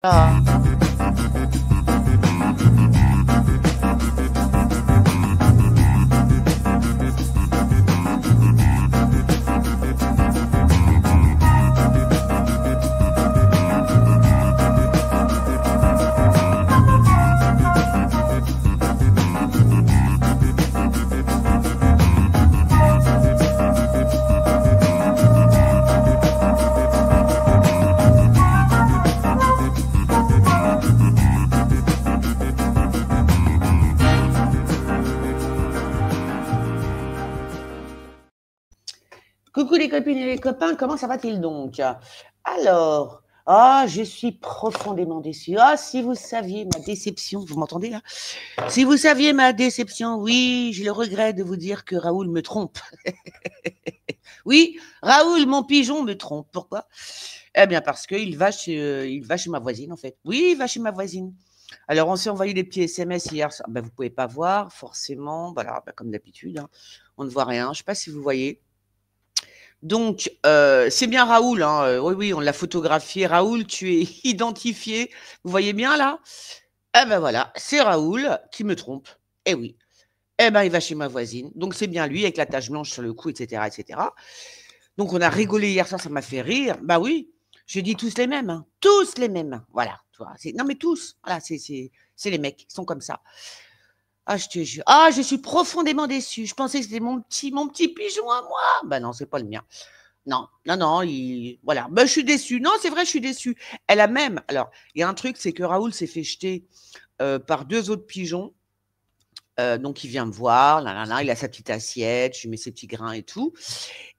Ah. Coucou les copines et les copains, comment ça va-t-il donc? Alors, je suis profondément déçue. Ah, si vous saviez ma déception, vous m'entendez là? Si vous saviez ma déception, oui, j'ai le regret de vous dire que Raoul me trompe. Oui, Raoul, mon pigeon, me trompe. Pourquoi? Eh bien, parce qu'il il va chez ma voisine, en fait. Oui, il va chez ma voisine. Alors, on s'est envoyé des petits SMS hier. Ben, vous pouvez pas voir, forcément. Voilà, ben, comme d'habitude, hein. On ne voit rien. Je ne sais pas si vous voyez. Donc, c'est bien Raoul, hein, oui, oui, on l'a photographié. Raoul, tu es identifié. Vous voyez bien là? Eh ben voilà, c'est Raoul qui me trompe. Eh oui. Eh ben, il va chez ma voisine. Donc, c'est bien lui avec la tache blanche sur le cou, etc., etc. Donc, on a rigolé hier soir, ça m'a fait rire. Bah oui, j'ai dit tous les mêmes, hein, tous les mêmes. Voilà, tu vois. Non, mais tous. Voilà, c'est les mecs, ils sont comme ça. Ah, je te jure. Ah, je suis profondément déçue. Je pensais que c'était mon petit pigeon à moi. Ben non, c'est pas le mien. Non, non, non, voilà. Ben, je suis déçue. Non, c'est vrai, je suis déçue. Elle a même. Alors, il y a un truc, c'est que Raoul s'est fait jeter par deux autres pigeons. Donc, il vient me voir. Là, là, là, il a sa petite assiette. Je lui mets ses petits grains et tout.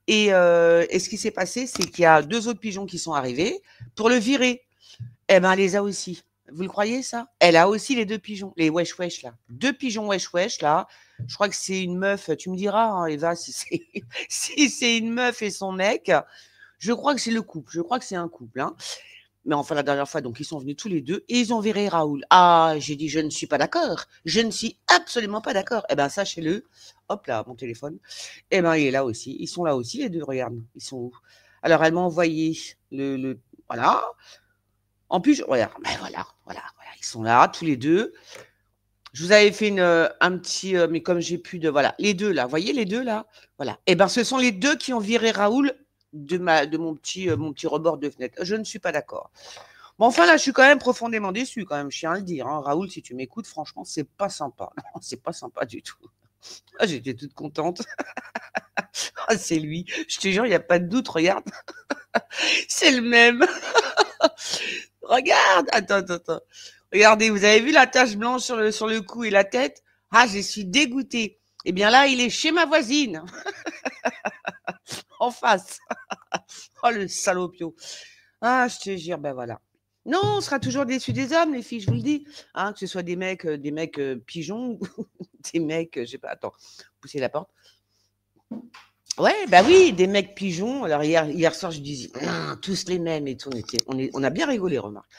Et ce qui s'est passé, c'est qu'il y a deux autres pigeons qui sont arrivés pour le virer. Eh ben, elle les a aussi. Vous le croyez, ça? Elle a aussi les deux pigeons, les wesh wesh, là. Deux pigeons wesh wesh, là. Je crois que c'est une meuf. Tu me diras, hein, Eva, si c'est si c'est une meuf et son mec. Je crois que c'est le couple. Je crois que c'est un couple, hein. Mais enfin, la dernière fois, donc, ils sont venus tous les deux et ils ont viré Raoul. Ah, j'ai dit, je ne suis pas d'accord. Je ne suis absolument pas d'accord. Eh ben, sachez-le. Hop là, mon téléphone. Eh ben, il est là aussi. Ils sont là aussi, les deux. Regarde, ils sont où? Alors, elle m'a envoyé voilà. En plus, regarde, ben voilà, voilà, voilà, ils sont là, tous les deux. Je vous avais fait un petit, mais comme j'ai plus de, voilà, les deux là, vous voyez les deux là, voilà. Eh ben, ce sont les deux qui ont viré Raoul de mon petit rebord de fenêtre. Je ne suis pas d'accord. Bon, enfin là, je suis quand même profondément déçu, quand même, je tiens à le dire, hein. Raoul, si tu m'écoutes, franchement, c'est pas sympa. Non, c'est pas sympa du tout. Ah, j'étais toute contente. Ah, c'est lui. Je te jure, il n'y a pas de doute, regarde. C'est le même. Regarde, attends, attends, attends. Regardez, vous avez vu la tache blanche sur le cou et la tête? Ah, je suis dégoûtée. Eh bien là, il est chez ma voisine, en face. Oh, le salopio. Ah, je te jure, ben voilà. Non, on sera toujours déçus des hommes, les filles, je vous le dis. Hein, que ce soit des mecs pigeons, des mecs, je sais pas, attends, poussez la porte. Ouais, bah oui, des mecs pigeons. Alors hier soir, je disais, tous les mêmes et tout. On a bien rigolé, remarque.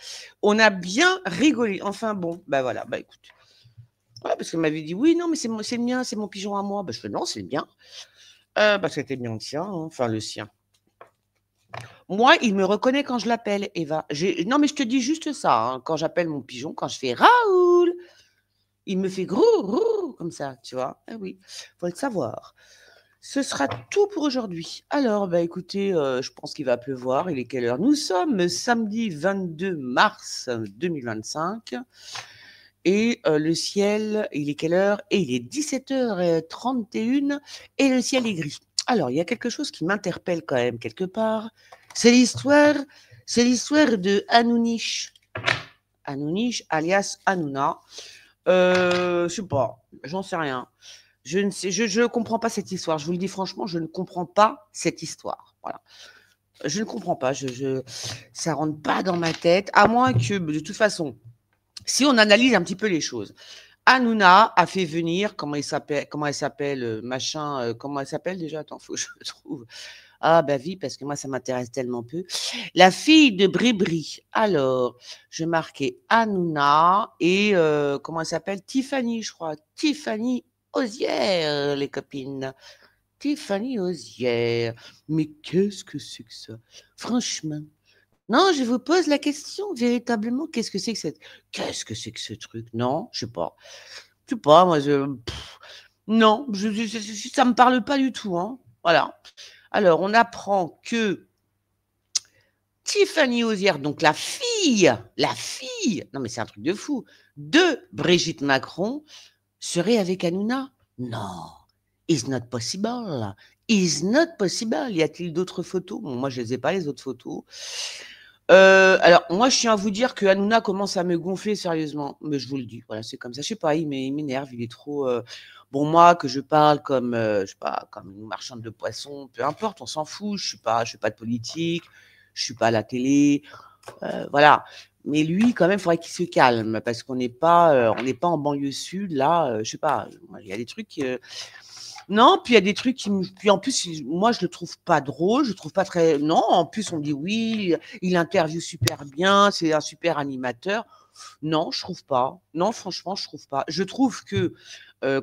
On a bien rigolé. Enfin bon, bah voilà, bah écoute. Ouais, parce qu'elle m'avait dit, oui, non, mais c'est le mien, c'est mon pigeon à moi. Bah, je fais, non, c'est le mien. Bah, c'était bien le sien, hein, enfin le sien. Moi, il me reconnaît quand je l'appelle, Eva. Non, mais je te dis juste ça, hein, quand j'appelle mon pigeon, quand je fais Raoul, il me fait grou, grou, comme ça, tu vois. Ah oui, faut le savoir. Ce sera tout pour aujourd'hui. Alors, bah écoutez, je pense qu'il va pleuvoir. Il est quelle heure? Nous sommes samedi 22 mars 2025. Et le ciel, il est quelle heure? Et il est 17h31 et le ciel est gris. Alors, il y a quelque chose qui m'interpelle quand même quelque part. C'est l'histoire, c'est l'histoire de Anouniche. Anouniche, alias Hanouna. Je sais pas, j'en sais rien. Je ne comprends pas cette histoire. Je vous le dis franchement, je ne comprends pas cette histoire. Voilà. Je ne comprends pas. Ça rentre pas dans ma tête. À moins que, de toute façon, si on analyse un petit peu les choses, Hanouna a fait venir, comment elle s'appelle, machin, comment elle s'appelle déjà? Attends, faut que je le trouve. Ah, bah oui, parce que moi, ça m'intéresse tellement peu. La fille de Bribri. Alors, je marquais Hanouna et comment elle s'appelle? Tiffany, je crois. Tiffany Osière, les copines. Tiffany Osière. Mais qu'est-ce que c'est que ça? Franchement. Non, je vous pose la question véritablement, qu'est-ce que c'est que ce truc? Non, je sais pas moi non, ça me parle pas du tout, hein. Voilà. Alors on apprend que Tiffany Hozière, donc la fille, non mais c'est un truc de fou, de Brigitte Macron, serait avec Hanouna. Non, it's not possible. Is not possible. Y a-t-il d'autres photos? Bon, moi, je les ai pas, les autres photos. Alors, moi, je tiens à vous dire que Hanouna commence à me gonfler sérieusement. Mais je vous le dis, voilà, c'est comme ça. Je sais pas, il m'énerve, il est trop. Bon, moi, que je parle comme, je sais pas, comme une marchande de poissons, peu importe, on s'en fout. Je suis pas de politique, je suis pas à la télé, voilà. Mais lui, quand même, il faudrait qu'il se calme parce on n'est pas en banlieue sud, là. Je sais pas, il y a des trucs. Non, puis il y a des trucs puis en plus, moi, je le trouve pas drôle, je le trouve pas très. Non, en plus, on me dit oui, il interviewe super bien, c'est un super animateur. Non, je trouve pas. Non, franchement, je trouve pas. Je trouve que,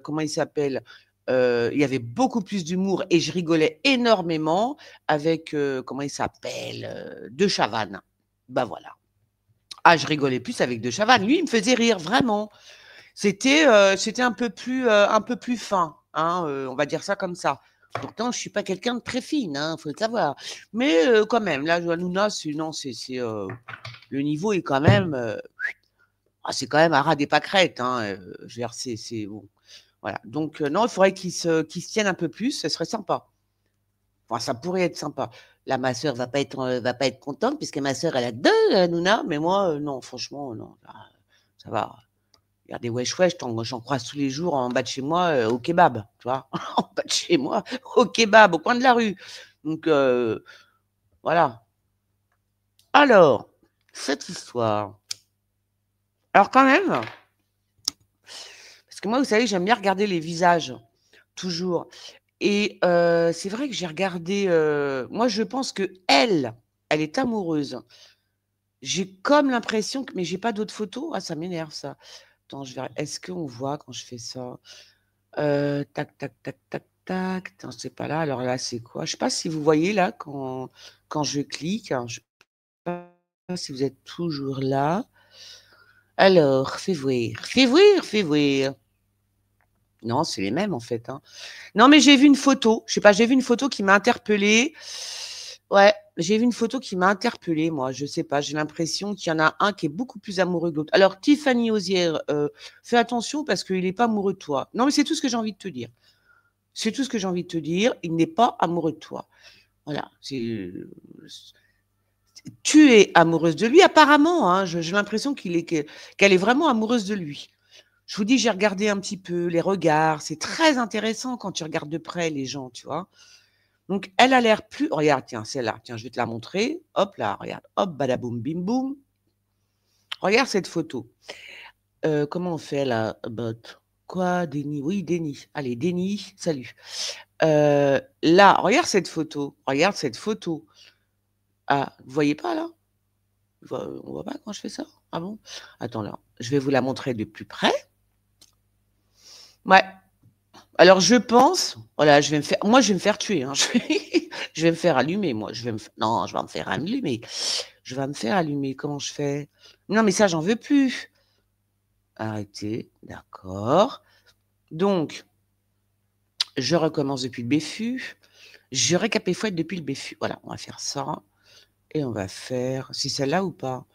comment il s'appelle? Il y avait beaucoup plus d'humour et je rigolais énormément avec, comment il s'appelle? De Chavannes. Bah voilà. Ah, je rigolais plus avec De Chavannes. Lui, il me faisait rire, vraiment. C'était un peu plus fin, hein, on va dire ça comme ça. Pourtant, je suis pas quelqu'un de très fine, hein, faut le savoir. Mais quand même, là, Hanouna, le niveau est quand même, c'est quand même à ras des pâquerettes, hein. Je veux dire, c'est bon, voilà. Donc non, il faudrait qu'il se tienne un peu plus, ce serait sympa. Enfin, ça pourrait être sympa. Là, ma sœur va pas être contente puisque ma sœur, elle a 2 Hanouna, mais moi, non, franchement, non, là, ça va. Regardez, wesh wesh, j'en croise tous les jours en bas de chez moi, au kebab, tu vois? En bas de chez moi, au kebab, au coin de la rue. Donc voilà. Alors, cette histoire. Alors quand même, parce que moi, vous savez, j'aime bien regarder les visages, toujours. Et c'est vrai que j'ai regardé, moi, je pense qu'elle, elle est amoureuse. J'ai comme l'impression que mais j'ai pas d'autres photos. Ah, ça m'énerve ça. Attends, je verrai. Est-ce qu'on voit quand je fais ça? Tac, tac, tac, tac, tac. Attends, c'est pas là. Alors là, c'est quoi? Je sais pas si vous voyez là quand je clique, hein, je sais pas si vous êtes toujours là. Alors, fais voir, fais voir, fais voir. Non, c'est les mêmes en fait, hein. Non, mais j'ai vu une photo. Je sais pas, j'ai vu une photo qui m'a interpellée. Ouais, j'ai vu une photo qui m'a interpellée, moi. Je sais pas, j'ai l'impression qu'il y en a un qui est beaucoup plus amoureux que l'autre. Alors, Tiffany Hozière, fais attention parce qu'il n'est pas amoureux de toi. Non, mais c'est tout ce que j'ai envie de te dire. C'est tout ce que j'ai envie de te dire. Il n'est pas amoureux de toi. Voilà. Tu es amoureuse de lui, apparemment, hein. J'ai l'impression qu'elle est vraiment amoureuse de lui. Je vous dis, j'ai regardé un petit peu les regards. C'est très intéressant quand tu regardes de près les gens, tu vois. Donc, elle a l'air plus. Regarde, tiens, celle-là. Tiens, je vais te la montrer. Hop là, regarde. Hop, badaboum, bim, boum. Regarde cette photo. Comment on fait là? Quoi, Denis? Oui, Denis. Allez, Denis, salut. Là, regarde cette photo. Regarde cette photo. Ah, vous voyez pas là? On voit pas quand je fais ça? Ah bon? Attends là, je vais vous la montrer de plus près. Ouais. Alors je pense, voilà, je vais me faire tuer, hein. Je vais me faire allumer, moi. Non, je vais me faire allumer. Je vais me faire allumer. Comment je fais? Non, mais ça, j'en veux plus. Arrêtez, d'accord. Donc, je recommence depuis le béfu. Je récapéfouette depuis le béfu. Voilà, on va faire ça. Et on va faire. C'est celle-là ou pas?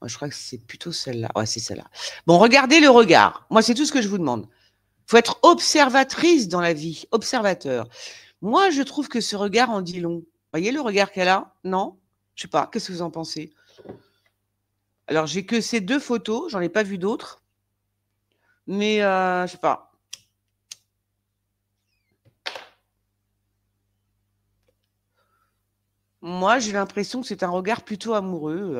Moi, je crois que c'est plutôt celle-là. Ouais, c'est celle-là. Bon, regardez le regard. Moi, c'est tout ce que je vous demande. Il faut être observatrice dans la vie, observateur. Moi, je trouve que ce regard en dit long. Voyez le regard qu'elle a? Non? Je sais pas. Qu'est-ce que vous en pensez? Alors, j'ai que ces 2 photos. J'en ai pas vu d'autres. Mais je sais pas. Moi, j'ai l'impression que c'est un regard plutôt amoureux,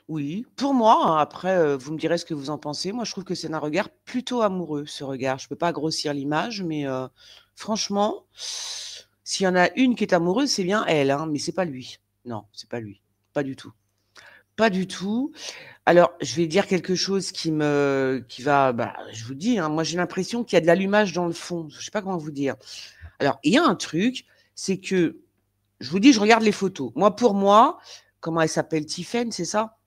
oui, pour moi, hein. Après, vous me direz ce que vous en pensez. Moi, je trouve que c'est un regard plutôt amoureux, ce regard. Je peux pas grossir l'image, mais franchement, s'il y en a une qui est amoureuse, c'est bien elle, hein, mais c'est pas lui. Non, c'est pas lui. Pas du tout. Pas du tout. Alors, je vais dire quelque chose qui va, bah, je vous dis, hein, moi, j'ai l'impression qu'il y a de l'allumage dans le fond. Je sais pas comment vous dire. Alors, il y a un truc, c'est que je vous dis, je regarde les photos. Moi, pour moi, comment elle s'appelle, Tiffen, c'est ça?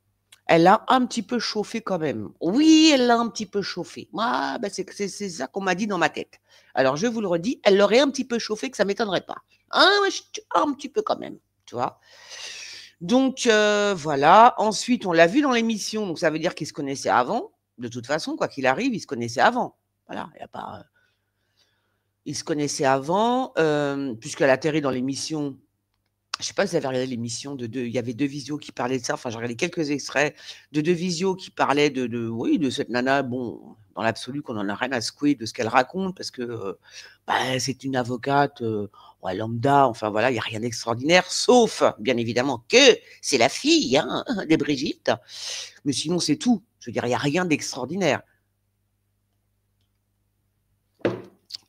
Elle a un petit peu chauffé quand même. Oui, elle l'a un petit peu chauffé. Moi, ben c'est ça qu'on m'a dit dans ma tête. Alors, je vous le redis, elle l'aurait un petit peu chauffé, que ça ne m'étonnerait pas. Un petit peu quand même, tu vois. Donc, voilà. Ensuite, on l'a vu dans l'émission, donc ça veut dire qu'ils se connaissaient avant. De toute façon, quoi qu'il arrive, ils se connaissaient avant. Voilà, il n'y a pas... Ils se connaissaient avant, puisqu'elle atterrit dans l'émission. Je ne sais pas si vous avez regardé l'émission il y avait 2 visios qui parlaient de ça. Enfin, j'ai regardé quelques extraits de 2 visios qui parlaient oui, de cette nana. Bon, dans l'absolu, qu'on en a rien à secouer de ce qu'elle raconte, parce que bah, c'est une avocate ouais, lambda. Enfin, voilà, il n'y a rien d'extraordinaire, sauf, bien évidemment, que c'est la fille hein, des Brigitte. Mais sinon, c'est tout. Je veux dire, il n'y a rien d'extraordinaire.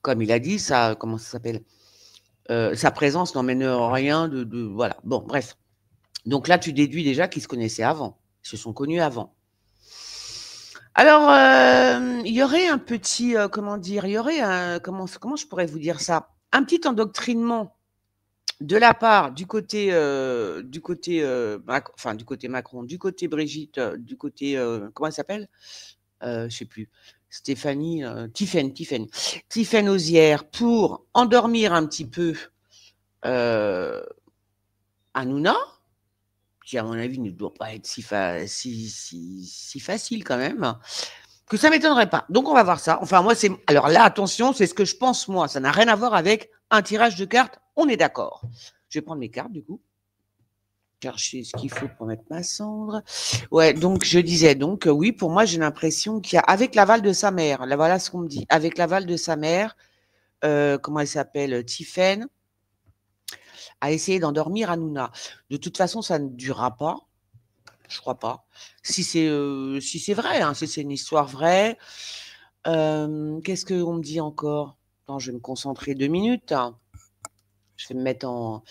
Comme il a dit, ça, comment ça s'appelle sa présence n'emmène rien voilà. Bon, bref. Donc là, tu déduis déjà qu'ils se connaissaient avant. Ils se sont connus avant. Alors, il y aurait un petit, comment dire, il y aurait un, comment je pourrais vous dire ça? Un petit endoctrinement de la part du côté, du côté Macron, du côté Brigitte, du côté, comment elle s'appelle? Je sais plus. Stéphanie, Tiphaine Ozière, pour endormir un petit peu Hanouna, qui à mon avis ne doit pas être si facile quand même, que ça m'étonnerait pas. Donc on va voir ça. Enfin moi c'est, alors là attention, c'est ce que je pense moi. Ça n'a rien à voir avec un tirage de cartes. On est d'accord. Je vais prendre mes cartes du coup. Chercher ce qu'il faut pour mettre ma cendre. Ouais, donc je disais donc oui, pour moi j'ai l'impression qu'il y a, avec l'aval de sa mère, là voilà ce qu'on me dit, avec l'aval de sa mère, comment elle s'appelle, Tiphaine, a essayé d'endormir Hanouna. De toute façon, ça ne durera pas. Je crois pas. Si c'est vrai, hein, si c'est une histoire vraie. Qu'est-ce qu'on me dit encore? Attends, je vais me concentrer 2 minutes. Je vais me mettre en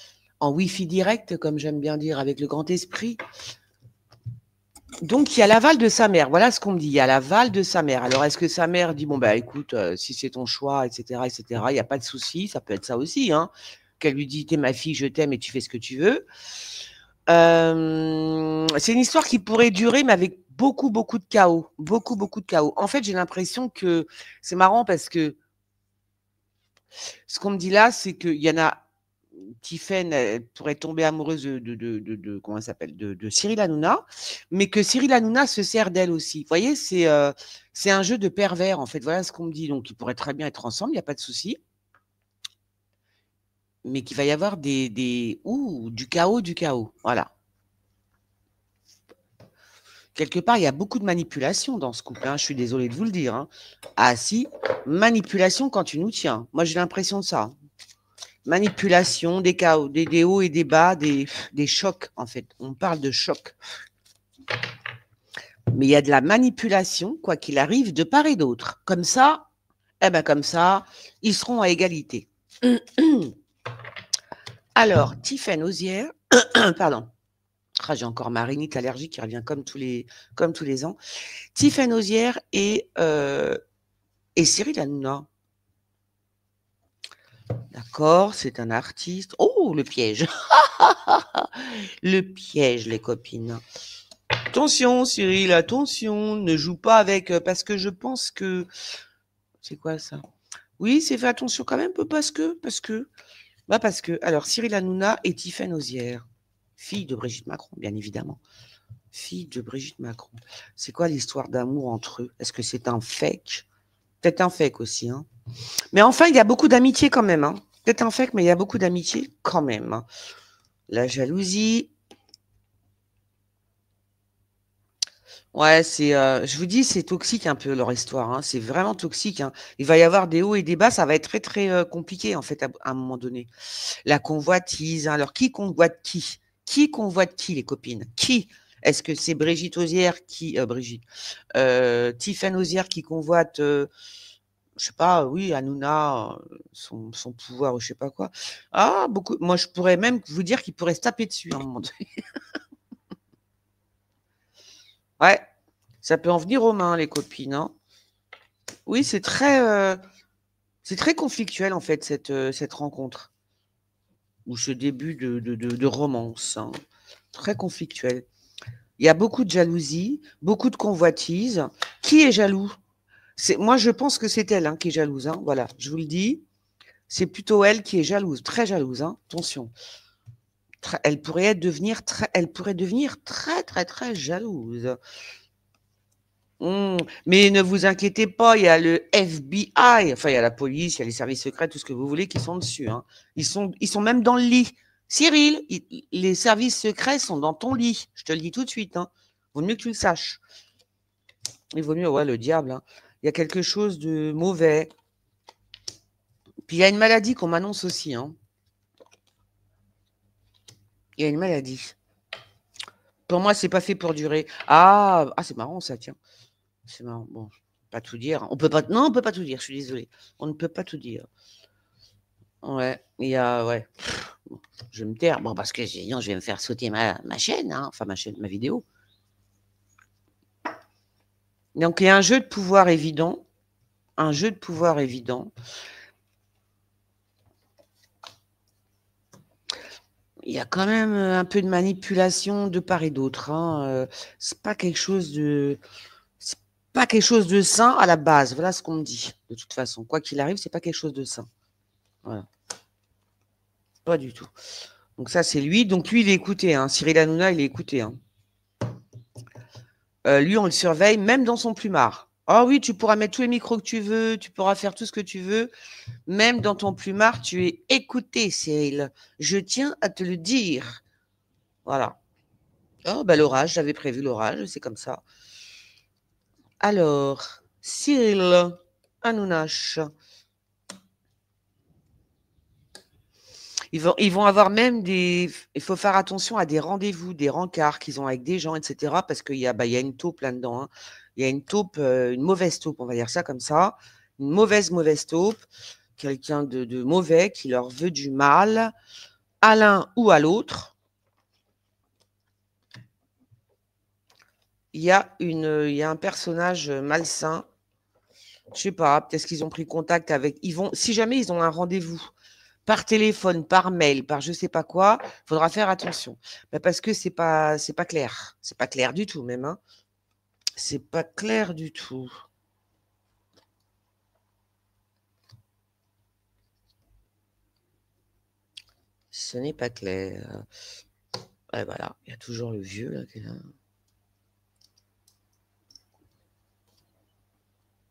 Wi-Fi direct, comme j'aime bien dire, avec le grand esprit. Donc, il y a l'aval de sa mère. Voilà ce qu'on me dit. Il y a l'aval de sa mère. Alors, est-ce que sa mère dit, bon, bah, écoute, si c'est ton choix, etc., il n'y a pas de souci. Ça peut être ça aussi, hein. Qu'elle lui dit, t'es ma fille, je t'aime et tu fais ce que tu veux. C'est une histoire qui pourrait durer, mais avec beaucoup, beaucoup de chaos. Beaucoup, beaucoup de chaos. En fait, j'ai l'impression que c'est marrant parce que ce qu'on me dit là, c'est qu'il y en a. Tiphaine pourrait tomber amoureuse comment elle s'appelle, de Cyril Hanouna, mais que Cyril Hanouna se sert d'elle aussi. Vous voyez, c'est un jeu de pervers, en fait. Voilà ce qu'on me dit. Donc, ils pourraient très bien être ensemble, il n'y a pas de souci. Mais qu'il va y avoir du chaos. Voilà. Quelque part, il y a beaucoup de manipulation dans ce couple. Hein. Je suis désolée de vous le dire. Hein. Ah si, manipulation quand tu nous tiens. Moi, j'ai l'impression de ça. Manipulation, des chaos, des hauts et des bas, des chocs, en fait. On parle de choc. Mais il y a de la manipulation, quoi qu'il arrive, de part et d'autre. Comme ça, comme ça, ils seront à égalité. Alors, Tiphaine Ozière, pardon. Ah, j'ai encore ma rhinite allergique qui revient comme tous les ans. Tiphaine Ozière et Cyril Hanouna. D'accord, c'est un artiste. Oh, le piège. Le piège, les copines. Attention, Cyril, attention. Ne joue pas avec... parce que je pense que... C'est quoi ça? Oui, c'est fait attention quand même, parce que... Alors, Cyril Hanouna et Tiphaine Ozière. Fille de Brigitte Macron, bien évidemment. Fille de Brigitte Macron. C'est quoi l'histoire d'amour entre eux? Est-ce que c'est un fake? Peut-être un fake aussi, hein. Mais enfin, il y a beaucoup d'amitié quand même, hein. Peut-être un fake, mais il y a beaucoup d'amitié quand même. Hein. La jalousie. Ouais, je vous dis, c'est toxique un peu leur histoire. Hein. C'est vraiment toxique. Hein. Il va y avoir des hauts et des bas. Ça va être très, très compliqué, en fait, à un moment donné. La convoitise. Hein. Alors, qui convoite qui? Qui convoite qui, les copines? Qui? Est-ce que c'est Brigitte Ozière Tiphaine Ozière qui convoite, je sais pas, oui, Hanouna, son pouvoir ou je sais pas quoi. Ah, beaucoup. Moi, je pourrais même vous dire qu'il pourrait se taper dessus à un moment donné. Ouais, ça peut en venir aux mains, les copines. Hein. Oui, c'est très conflictuel, en fait, cette rencontre. Ou ce début de romance. Hein. Très conflictuel. Il y a beaucoup de jalousie, beaucoup de convoitise. Qui est jaloux? Moi, je pense que c'est elle, hein, qui est jalouse, hein. Voilà, je vous le dis. C'est plutôt elle qui est jalouse, très jalouse, hein. Attention. Elle pourrait devenir très, très, très jalouse. Mais ne vous inquiétez pas, il y a le FBI, enfin, il y a la police, il y a les services secrets, tout ce que vous voulez, qui sont dessus, hein. Ils sont même dans le lit. Cyril, les services secrets sont dans ton lit. Je te le dis tout de suite, hein. Vaut mieux que tu le saches. Il vaut mieux, ouais, le diable, hein. Il y a quelque chose de mauvais. Puis il y a une maladie qu'on m'annonce aussi, hein. Il y a une maladie. Pour moi, c'est pas fait pour durer. Ah, c'est marrant ça, tiens. C'est marrant. Bon, pas tout dire. On peut pas. Non, on peut pas tout dire. Je suis désolée. On ne peut pas tout dire. Ouais, il y a, ouais. Bon, je vais me taire. Bon, parce que sinon, je vais me faire sauter ma chaîne, hein. Enfin, ma vidéo. Donc, il y a un jeu de pouvoir évident. Un jeu de pouvoir évident. Il y a quand même un peu de manipulation de part et d'autre, hein. C'est pas quelque chose de. C'est pas quelque chose de sain à la base. Voilà ce qu'on me dit. De toute façon, quoi qu'il arrive, c'est pas quelque chose de sain. Voilà. Pas du tout. Donc ça, c'est lui. Donc lui, il est écouté, hein. Cyril Hanouna, il est écouté, hein. Lui, on le surveille même dans son plumard. Ah oui, tu pourras mettre tous les micros que tu veux, tu pourras faire tout ce que tu veux. Même dans ton plumard, tu es écouté, Cyril. Je tiens à te le dire. Voilà. Oh, bah l'orage, j'avais prévu l'orage, c'est comme ça. Alors, Cyril Hanouna. Ils vont avoir même des. Il faut faire attention à des rendez-vous, des rencarts qu'ils ont avec des gens, etc. Parce qu'il y a, il y a une taupe là-dedans, hein. Il y a une taupe, une mauvaise taupe, on va dire ça comme ça. Une mauvaise taupe. Quelqu'un de mauvais qui leur veut du mal à l'un ou à l'autre. Il y a un personnage malsain. Je sais pas, peut-être qu'ils ont pris contact avec. Si jamais ils ont un rendez-vous par téléphone, par mail, par je sais pas quoi, il faudra faire attention. Parce que c'est pas clair. C'est pas clair du tout, même, hein. C'est pas clair du tout. Ce n'est pas clair. Ouais, voilà, il y a toujours le vieux là qui est là.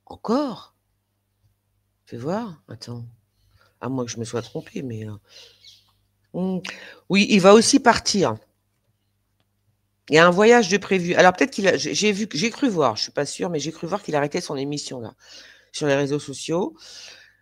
Encore? Fais voir. Attends. À moins que je me sois trompée, mais. Oui, il va aussi partir. Il y a un voyage de prévu. Alors peut-être j'ai cru voir, je suis pas sûre, mais j'ai cru voir qu'il arrêtait son émission là sur les réseaux sociaux.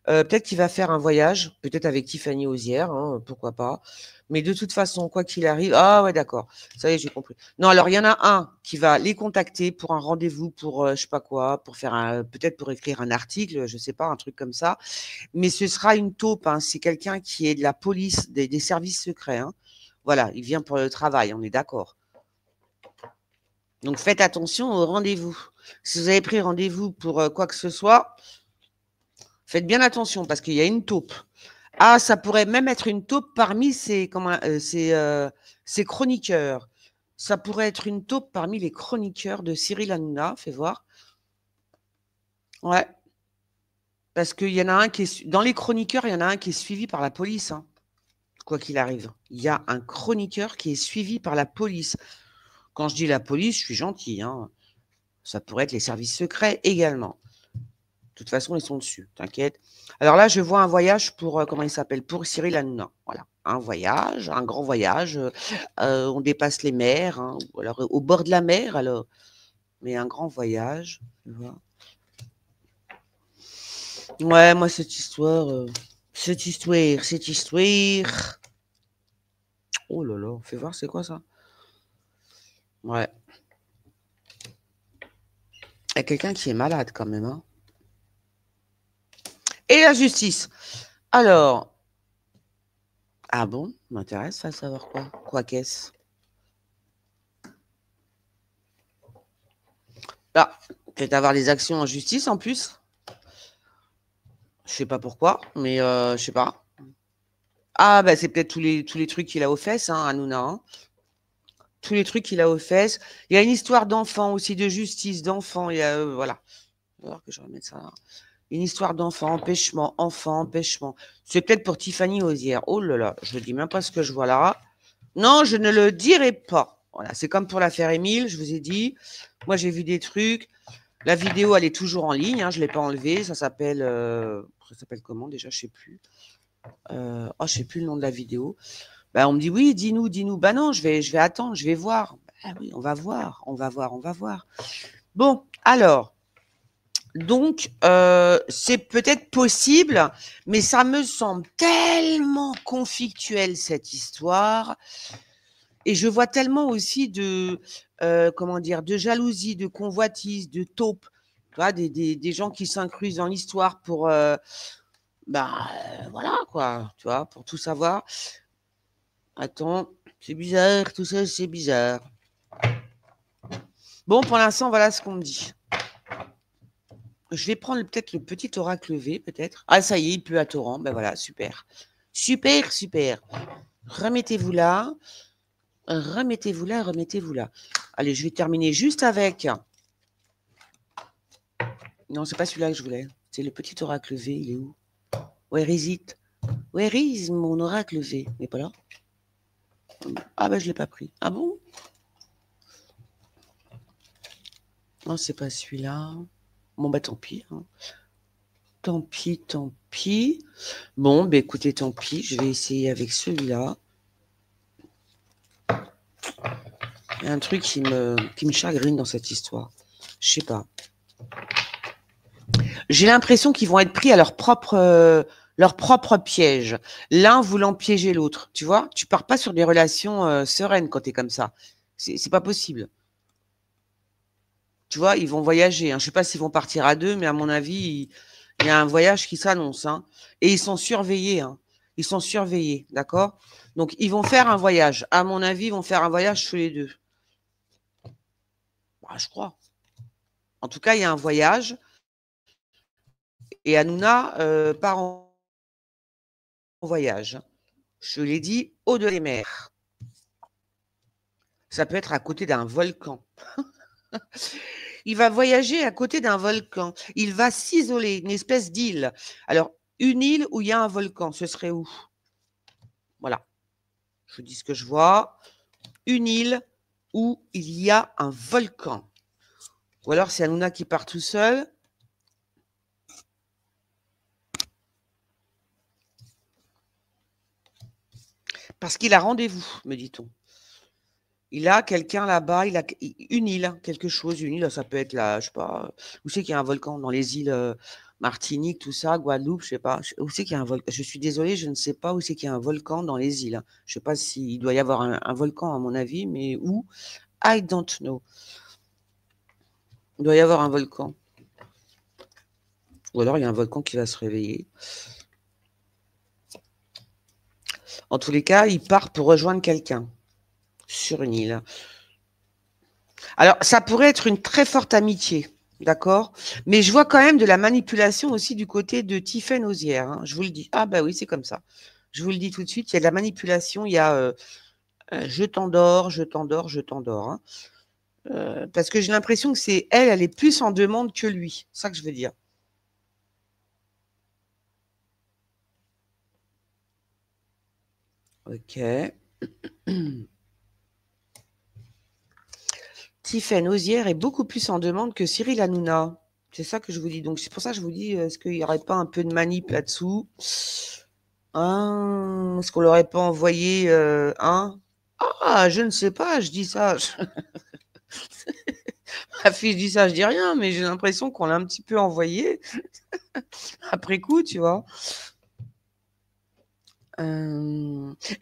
Peut-être qu'il va faire un voyage, peut-être avec Tiffany Auzière, hein, pourquoi pas. Mais de toute façon, quoi qu'il arrive, ah ouais, d'accord, ça y est, j'ai compris. Non, alors il y en a un qui va les contacter pour un rendez-vous, pour je sais pas quoi, pour faire peut-être pour écrire un article, je sais pas, un truc comme ça. Mais ce sera une taupe, hein. C'est quelqu'un qui est de la police, des services secrets, hein. Voilà, il vient pour le travail, on est d'accord. Donc faites attention au rendez-vous. Si vous avez pris rendez-vous pour quoi que ce soit, faites bien attention parce qu'il y a une taupe. Ah, ça pourrait même être une taupe parmi ces chroniqueurs. Ça pourrait être une taupe parmi les chroniqueurs de Cyril Hanouna, fais voir. Ouais, parce qu'il y en a un qui est dans les chroniqueurs, il y en a un qui est suivi par la police, hein, quoi qu'il arrive. Il y a un chroniqueur qui est suivi par la police. Quand je dis la police, je suis gentil, hein. Ça pourrait être les services secrets également. De toute façon, ils sont dessus, t'inquiète. Alors là, je vois un voyage pour, comment il s'appelle? Pour Cyril Hanouna. Voilà, un voyage, un grand voyage. On dépasse les mers, hein, ou alors au bord de la mer, alors. Mais un grand voyage, tu vois. Ouais, moi, cette histoire. Oh là là, fais voir, c'est quoi ça? Ouais. Il y a quelqu'un qui est malade quand même, hein. Et la justice. Alors. Ah bon? M'intéresse à savoir quoi? Quoi qu'est-ce? Ah, peut-être avoir des actions en justice en plus. Je sais pas pourquoi, mais je sais pas. Ah, bah c'est peut-être tous les trucs qu'il a aux fesses, hein, Hanouna, hein. tous les trucs qu'il a aux fesses. Il y a une histoire d'enfant aussi, de justice, d'enfant. Il y a, voilà. On va voir que je remette ça là. Une histoire d'enfant, enfant, empêchement. C'est peut-être pour Tiffany Osière. Oh là là, je ne dis même pas ce que je vois là. Non, je ne le dirai pas. Voilà, c'est comme pour l'affaire Émile, je vous ai dit. Moi, j'ai vu des trucs. La vidéo, elle est toujours en ligne. Hein, je ne l'ai pas enlevée. Ça s'appelle comment déjà? Je ne sais plus. Je ne sais plus le nom de la vidéo. On me dit oui, dis-nous. Bah non, je vais attendre, je vais voir. Oui, on va voir. Bon, alors. Donc, c'est peut-être possible, mais ça me semble tellement conflictuel, cette histoire. Et je vois tellement aussi de, de jalousie, de convoitise, de taupe. Tu vois, des gens qui s'incrusent dans l'histoire pour, voilà, quoi, tu vois, pour tout savoir. Attends, c'est bizarre, tout ça, c'est bizarre. Bon, pour l'instant, voilà ce qu'on me dit. Je vais prendre peut-être le petit oracle V, peut-être. Ah, ça y est, il pleut à torrent. Ben voilà, super. Super. Remettez-vous là. Remettez-vous là. Allez, je vais terminer juste avec... Non, c'est pas celui-là que je voulais. C'est le petit oracle V, il est où? Where is it? Where is mon oracle V? Il n'est pas là? Ah ben, je ne l'ai pas pris. Ah bon? Non, c'est pas celui-là. Bon, bah tant pis. Hein. Tant pis. Bon, ben écoutez, tant pis. Je vais essayer avec celui-là. Il y a un truc qui me chagrine dans cette histoire. Je sais pas. J'ai l'impression qu'ils vont être pris à leur propre piège. L'un voulant piéger l'autre. Tu vois, tu pars pas sur des relations sereines quand tu es comme ça. C'est pas possible. Tu vois, ils vont voyager. Hein. Je sais pas s'ils vont partir à deux, mais à mon avis, il y a un voyage qui s'annonce. Hein. Et ils sont surveillés. Hein. Ils sont surveillés, d'accord? Donc, ils vont faire un voyage. À mon avis, ils vont faire un voyage tous les deux. Bah, je crois. En tout cas, il y a un voyage. Et Hanouna part en voyage. Je l'ai dit, au-delà des mers. Ça peut être à côté d'un volcan. Il va voyager à côté d'un volcan. Il va s'isoler, une espèce d'île. Alors, une île où il y a un volcan, ce serait où? Voilà. Je vous dis ce que je vois. Une île où il y a un volcan. Ou alors, c'est Hanouna qui part tout seul. Parce qu'il a rendez-vous, me dit-on. Il a quelqu'un là-bas, il a une île, quelque chose, une île, ça peut être là, je sais pas, où c'est qu'il y a un volcan dans les îles Martinique, tout ça, Guadeloupe, je sais pas, où c'est qu'il y a un volcan. Je suis désolée, je ne sais pas où c'est qu'il y a un volcan dans les îles. Je sais pas s'il doit y avoir un volcan à mon avis, mais où? I don't know. Il doit y avoir un volcan. Ou alors il y a un volcan qui va se réveiller. En tous les cas, il part pour rejoindre quelqu'un sur une île. Alors, ça pourrait être une très forte amitié, d'accord? Mais je vois quand même de la manipulation aussi du côté de Tiffany Osière, hein, je vous le dis. Ah bah oui, c'est comme ça. Je vous le dis tout de suite, il y a de la manipulation, il y a je t'endors. Hein. Parce que j'ai l'impression que c'est elle est plus en demande que lui. C'est ça que je veux dire. Ok. Tiffany Osière est beaucoup plus en demande que Cyril Hanouna. C'est ça que je vous dis. Donc, c'est pour ça que je vous dis, est-ce qu'il n'y aurait pas un peu de manip là-dessous? Hein, est-ce qu'on l'aurait pas envoyé hein? Ah, je ne sais pas, je dis ça. Ma fille, je dis ça, je dis rien, mais j'ai l'impression qu'on l'a un petit peu envoyé après coup, tu vois.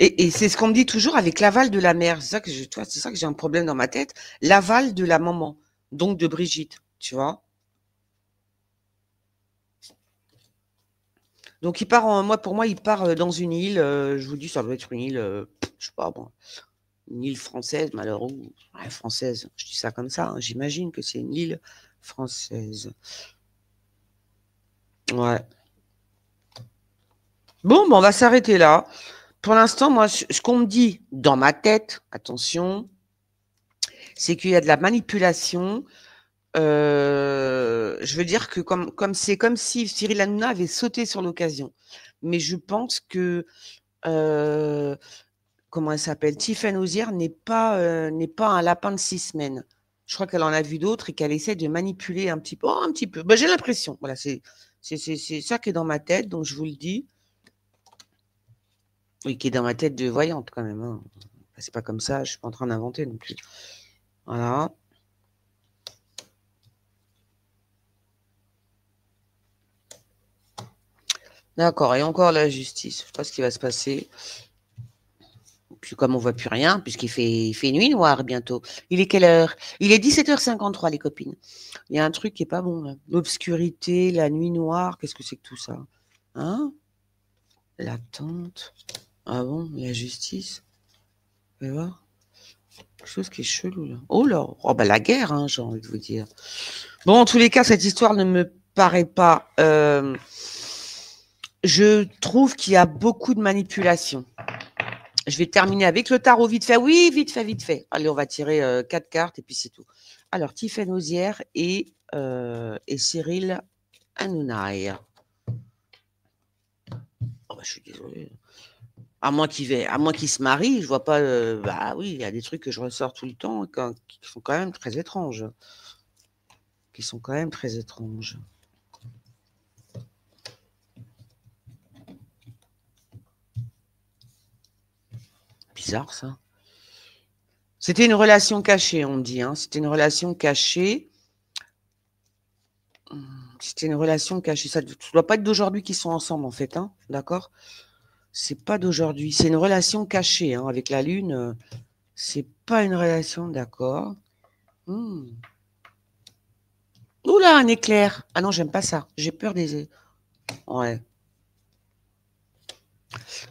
Et c'est ce qu'on me dit toujours avec l'aval de la mère. C'est ça que c'est ça que j'ai un problème dans ma tête. L'aval de la maman, donc de Brigitte, tu vois. Donc il part pour moi, il part dans une île. Je vous dis, ça doit être une île, je sais pas, bon, une île française, malheureusement. Ouais, française, je dis ça comme ça. Hein, j'imagine que c'est une île française. Ouais. Bon, on va s'arrêter là. Pour l'instant, moi, ce qu'on me dit dans ma tête, attention, C'est qu'il y a de la manipulation. Je veux dire que c'est comme si Cyril Hanouna avait sauté sur l'occasion. Mais je pense que, comment elle s'appelle? Tiffany Ozière n'est pas un lapin de 6 semaines. Je crois qu'elle en a vu d'autres et qu'elle essaie de manipuler un petit peu. Oh, un petit peu. Bah, j'ai l'impression. Voilà, c'est ça qui est dans ma tête, donc je vous le dis. Oui, qui est dans ma tête de voyante quand même, hein. C'est pas comme ça, je suis pas en train d'inventer non plus. Voilà. D'accord, et encore la justice. Je sais pas ce qui va se passer. Puis comme on voit plus rien, puisqu'il fait nuit noire bientôt. Il est quelle heure? Il est 17h53, les copines. Il y a un truc qui est pas bon, là. L'obscurité, la nuit noire, qu'est-ce que c'est que tout ça? Hein? L'attente. Ah bon? La justice? Vous allez voir? Quelque chose qui est chelou, là. Oh là! Oh bah la guerre, hein, j'ai envie de vous dire. Bon, en tous les cas, cette histoire ne me paraît pas... je trouve qu'il y a beaucoup de manipulation. Je vais terminer avec le tarot vite fait. Oui, vite fait, vite fait. Allez, on va tirer 4 cartes et puis c'est tout. Alors, Tiffany Ozière et Cyril Hanouna. Oh, bah, je suis désolée. À moins qu'il se marie, je vois pas. Bah oui, il y a des trucs que je ressors tout le temps qui sont quand même très étranges. Qui sont quand même très étranges. Bizarre ça. C'était une relation cachée, on me dit. Hein. C'était une relation cachée. C'était une relation cachée. Ça ne doit pas être d'aujourd'hui qu'ils sont ensemble, en fait. Hein. D'accord? C'est pas d'aujourd'hui. C'est une relation cachée. Hein. Avec la Lune, c'est pas une relation, d'accord. Oula, un éclair. Ah non, j'aime pas ça. J'ai peur des... Ouais.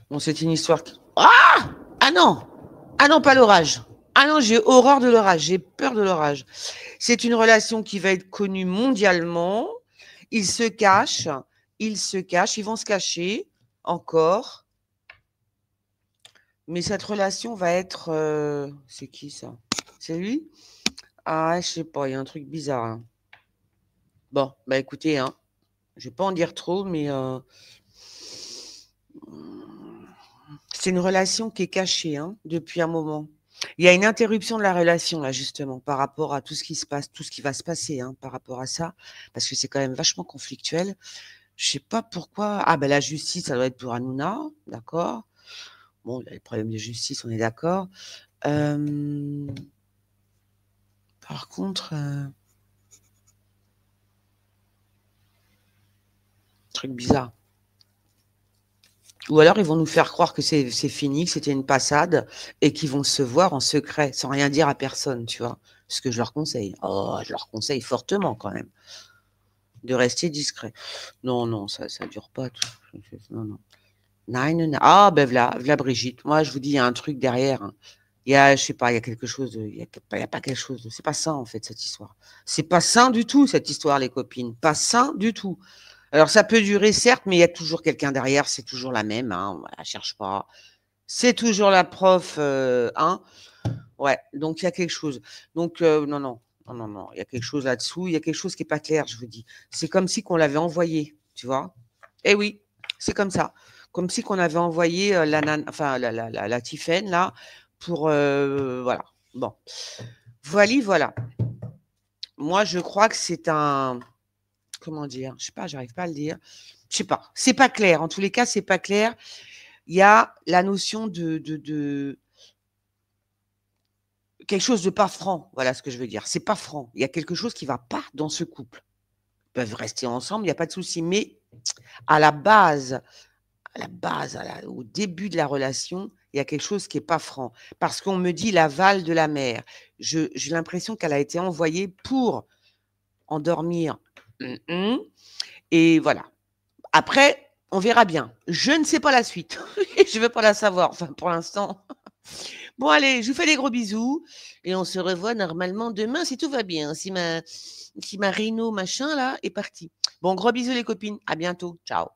Bon, c'est une histoire... Ah! Ah non! Ah non, pas l'orage. Ah non, j'ai horreur de l'orage. J'ai peur de l'orage. C'est une relation qui va être connue mondialement. Ils se cachent. Ils vont se cacher encore. Mais cette relation va être... C'est qui ça? C'est lui? Ah, je sais pas, il y a un truc bizarre. Hein. Bon, bah écoutez, hein, je vais pas en dire trop, mais c'est une relation qui est cachée hein, depuis un moment. Il y a une interruption de la relation, là, justement, par rapport à tout ce qui se passe, tout ce qui va se passer hein, par rapport à ça, parce que c'est quand même vachement conflictuel. Je sais pas pourquoi. Ah, ben la justice, ça doit être pour Hanouna, d'accord. Bon, il y a les problèmes de justice, on est d'accord. Par contre, truc bizarre. Ou alors ils vont nous faire croire que c'est fini, que c'était une passade et qu'ils vont se voir en secret, sans rien dire à personne, tu vois. Ce que je leur conseille. Oh, je leur conseille fortement quand même de rester discret. Non, non, ça dure pas. Tout. Non, non. Non. Ah, ben voilà Brigitte. Moi, je vous dis, il y a un truc derrière. Hein. Il y a, je sais pas, il y a quelque chose. Il y a pas quelque chose. C'est pas sain en fait cette histoire. C'est pas sain du tout cette histoire, les copines. Pas sain du tout. Alors, ça peut durer, certes, mais il y a toujours quelqu'un derrière, c'est toujours la même, hein, on la cherche pas. C'est toujours la prof, hein. Ouais, donc il y a quelque chose. Donc, non, non, non, non, non, il y a quelque chose là-dessous, il y a quelque chose qui n'est pas clair, je vous dis. C'est comme si qu'on l'avait envoyé, tu vois. Eh oui, c'est comme ça. Comme si qu'on avait envoyé la Tiffaine, là, pour, voilà. Bon. Voilà. Moi, je crois que c'est un... Comment dire? Je sais pas, j'arrive pas à le dire. Je sais pas. C'est pas clair. En tous les cas, c'est pas clair. Il y a la notion de quelque chose de pas franc. Voilà ce que je veux dire. C'est pas franc. Il y a quelque chose qui va pas dans ce couple. Ils peuvent rester ensemble, il n'y a pas de souci. Mais à la base, au début de la relation, il y a quelque chose qui est pas franc. Parce qu'on me dit l'aval de la mère. J'ai l'impression qu'elle a été envoyée pour endormir. Et voilà. Après, on verra bien. Je ne sais pas la suite. Je ne veux pas la savoir. Enfin, pour l'instant. Bon, allez, je vous fais des gros bisous. Et on se revoit normalement demain si tout va bien. Si ma Rhino machin là est parti. Bon, gros bisous les copines. À bientôt. Ciao.